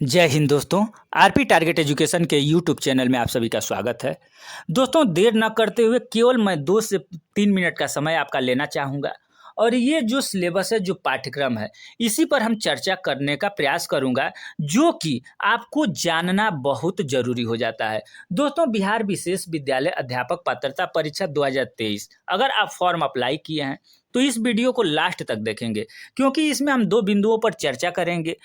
जय हिंद दोस्तों। RP target education के यूट्यूब चैनल में आप सभी का स्वागत है। दोस्तों, देर न करते हुए केवल मैं 2 से 3 मिनट का समय आपका लेना चाहूँगा और ये जो सिलेबस है, जो पाठ्यक्रम है, इसी पर हम चर्चा करने का प्रयास करूँगा, जो कि आपको जानना बहुत ज़रूरी हो जाता है। दोस्तों, बिहार विशेष विद्यालय अध्यापक पात्रता परीक्षा 2023 अगर आप फॉर्म अप्लाई किए हैं, तो इस वीडियो को लास्ट तक देखेंगे, क्योंकि इसमें हम 2 बिंदुओं पर चर्चा करेंगे।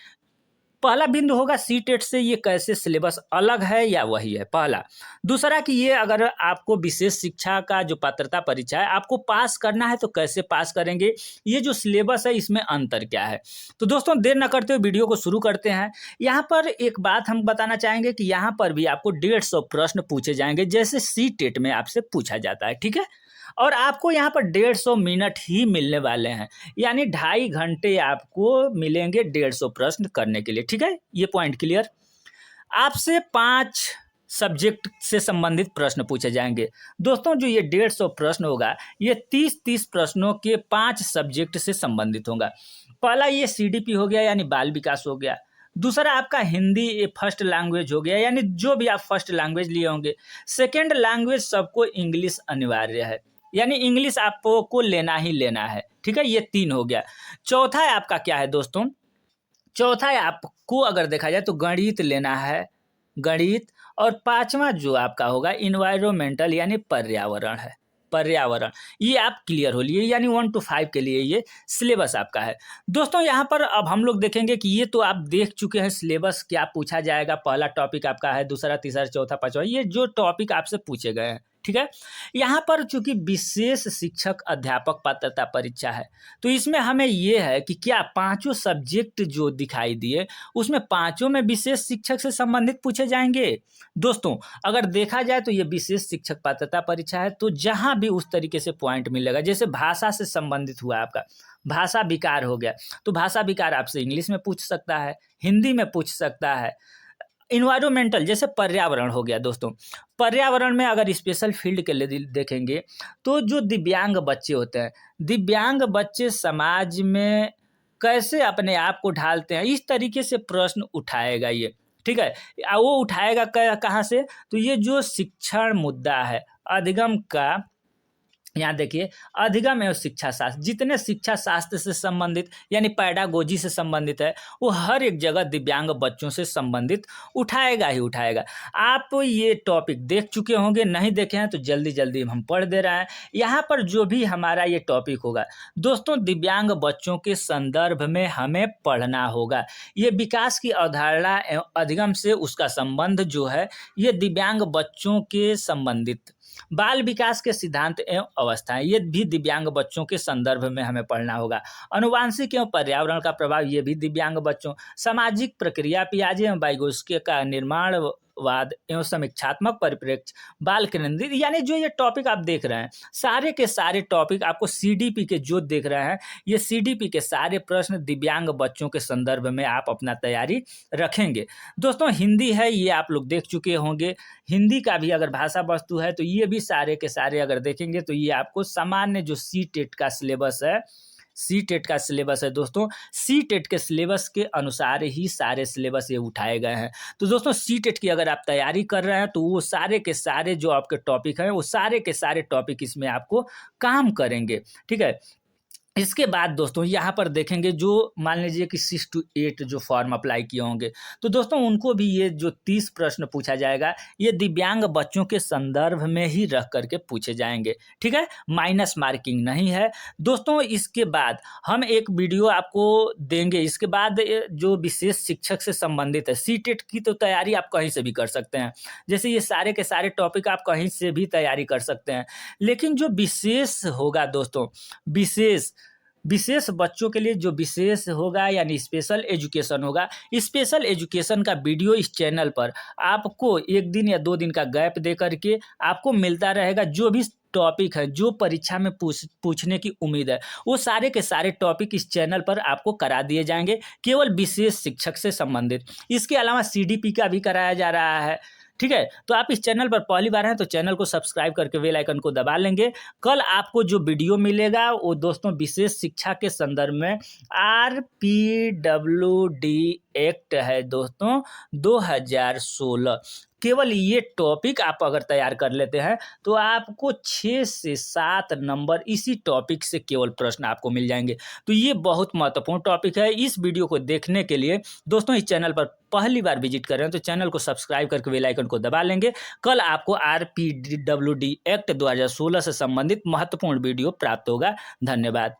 पहला बिंदु होगा सी टेट से ये कैसे सिलेबस अलग है या वही है, पहला। दूसरा कि ये अगर आपको विशेष शिक्षा का जो पात्रता परीक्षा है आपको पास करना है तो कैसे पास करेंगे, ये जो सिलेबस है इसमें अंतर क्या है। तो दोस्तों, देर न करते हुए वीडियो को शुरू करते हैं। यहाँ पर एक बात हम बताना चाहेंगे कि यहाँ पर भी आपको 150 प्रश्न पूछे जाएंगे, जैसे सी टेट में आपसे पूछा जाता है, ठीक है। और आपको यहाँ पर 150 मिनट ही मिलने वाले हैं, यानी 2.5 घंटे आपको मिलेंगे 150 प्रश्न करने के लिए, ठीक है। ये पॉइंट क्लियर। आपसे 5 सब्जेक्ट से संबंधित प्रश्न पूछे जाएंगे। दोस्तों, जो ये 150 प्रश्न होगा, ये 30-30 प्रश्नों के 5 सब्जेक्ट से संबंधित होगा। पहला ये सीडीपी हो गया, यानी बाल विकास हो गया। दूसरा आपका हिंदी फर्स्ट लैंग्वेज हो गया, यानी जो भी आप फर्स्ट लैंग्वेज लिए होंगे। सेकेंड लैंग्वेज सबको इंग्लिश अनिवार्य है, यानी इंग्लिश आपको लेना ही लेना है, ठीक है। ये 3 हो गया। चौथा है आपका क्या है दोस्तों, चौथा है आपको अगर देखा जाए तो गणित लेना है, गणित। और 5वां जो आपका होगा इन्वायरमेंटल, यानी पर्यावरण है, पर्यावरण। ये आप क्लियर हो लिए, यानी 1 to 5 के लिए ये सिलेबस आपका है। दोस्तों, यहाँ पर अब हम लोग देखेंगे कि ये तो आप देख चुके हैं सिलेबस क्या पूछा जाएगा। पहला टॉपिक आपका है, दूसरा, तीसरा, चौथा, पांचवा, ये जो टॉपिक आपसे पूछे गए हैं, ठीक है। यहाँ पर चूंकि विशेष शिक्षक अध्यापक पात्रता परीक्षा है, तो इसमें हमें ये है कि क्या 5 सब्जेक्ट जो दिखाई दिए उसमें 5 में विशेष शिक्षक से संबंधित पूछे जाएंगे। दोस्तों, अगर देखा जाए तो ये विशेष शिक्षक पात्रता परीक्षा है, तो जहाँ भी उस तरीके से पॉइंट मिलेगा, जैसे भाषा से संबंधित हुआ आपका, भाषा विकार हो गया, तो भाषा विकार आपसे इंग्लिश में पूछ सकता है, हिंदी में पूछ सकता है। इन्वायरमेंटल जैसे पर्यावरण हो गया। दोस्तों, पर्यावरण में अगर स्पेशल फील्ड के लिए देखेंगे, तो जो दिव्यांग बच्चे होते हैं, दिव्यांग बच्चे समाज में कैसे अपने आप को ढालते हैं, इस तरीके से प्रश्न उठाएगा ये, ठीक है। वो उठाएगा कहाँ से, तो ये जो शिक्षण मुद्दा है, अधिगम का, यहाँ देखिए, अधिगम एवं शिक्षा शास्त्र, जितने शिक्षा शास्त्र से संबंधित यानी पैडागोजी से संबंधित है, वो हर एक जगह दिव्यांग बच्चों से संबंधित उठाएगा ही उठाएगा। आप ये टॉपिक देख चुके होंगे, नहीं देखे हैं तो जल्दी जल्दी हम पढ़ दे रहे हैं। यहाँ पर जो भी हमारा ये टॉपिक होगा दोस्तों, दिव्यांग बच्चों के संदर्भ में हमें पढ़ना होगा। ये विकास की अवधारणा एवं अधिगम से उसका संबंध जो है, ये दिव्यांग बच्चों के संबंधित बाल विकास के सिद्धांत एवं अवस्थाएं, ये भी दिव्यांग बच्चों के संदर्भ में हमें पढ़ना होगा। अनुवांशिक एवं पर्यावरण का प्रभाव, ये भी दिव्यांग बच्चों। सामाजिक प्रक्रिया, पियाजे एवं वाइगोत्स्की का निर्माणवाद एवं समीक्षात्मक परिप्रेक्ष्य, बाल केंद्रित, यानी जो ये टॉपिक आप देख रहे हैं, सारे के सारे टॉपिक आपको सीडीपी के जो देख रहे हैं, ये सीडीपी के सारे प्रश्न दिव्यांग बच्चों के संदर्भ में आप अपना तैयारी रखेंगे। दोस्तों, हिंदी है, ये आप लोग देख चुके होंगे। हिंदी का भी अगर भाषा वस्तु है, तो ये भी सारे के सारे अगर देखेंगे तो ये आपको सामान्य जो सी टेट का सिलेबस है, सी टेट का सिलेबस है दोस्तों, सी टेट के सिलेबस के अनुसार ही सारे सिलेबस ये उठाए गए हैं। तो दोस्तों, सी टेट की अगर आप तैयारी कर रहे हैं, तो वो सारे के सारे जो आपके टॉपिक हैं, वो सारे के सारे टॉपिक इसमें आपको काम करेंगे, ठीक है। इसके बाद दोस्तों, यहाँ पर देखेंगे, जो मान लीजिए कि 6 to 8 जो फॉर्म अप्लाई किए होंगे, तो दोस्तों उनको भी ये जो 30 प्रश्न पूछा जाएगा, ये दिव्यांग बच्चों के संदर्भ में ही रख करके पूछे जाएंगे, ठीक है। माइनस मार्किंग नहीं है दोस्तों। इसके बाद हम एक वीडियो आपको देंगे, इसके बाद जो विशेष शिक्षक से संबंधित है, सी टेट की तो तैयारी आप कहीं से भी कर सकते हैं, जैसे ये सारे के सारे टॉपिक आप कहीं से भी तैयारी कर सकते हैं। लेकिन जो विशेष होगा दोस्तों, विशेष बच्चों के लिए जो विशेष होगा, यानी स्पेशल एजुकेशन होगा, स्पेशल एजुकेशन का वीडियो इस चैनल पर आपको 1 दिन या 2 दिन का गैप दे करके आपको मिलता रहेगा। जो भी टॉपिक है, जो परीक्षा में पूछने की उम्मीद है, वो सारे के सारे टॉपिक इस चैनल पर आपको करा दिए जाएंगे, केवल विशेष शिक्षक से संबंधित। इसके अलावा सीडीपी का भी कराया जा रहा है, ठीक है, तो आप इस चैनल पर पहली बार हैं तो चैनल को सब्सक्राइब करके बेल आइकन को दबा लेंगे। कल आपको जो वीडियो मिलेगा वो दोस्तों विशेष शिक्षा के संदर्भ में RPWD एक्ट है दोस्तों 2016। केवल ये टॉपिक आप अगर तैयार कर लेते हैं तो आपको 6 से 7 नंबर इसी टॉपिक से केवल प्रश्न आपको मिल जाएंगे। तो ये बहुत महत्वपूर्ण टॉपिक है। इस वीडियो को देखने के लिए दोस्तों इस चैनल पर पहली बार विजिट कर रहे हैं तो चैनल को सब्सक्राइब करके बेल आइकन को दबा लेंगे। कल आपको RPWD एक्ट 2016 से संबंधित महत्वपूर्ण वीडियो प्राप्त होगा। धन्यवाद।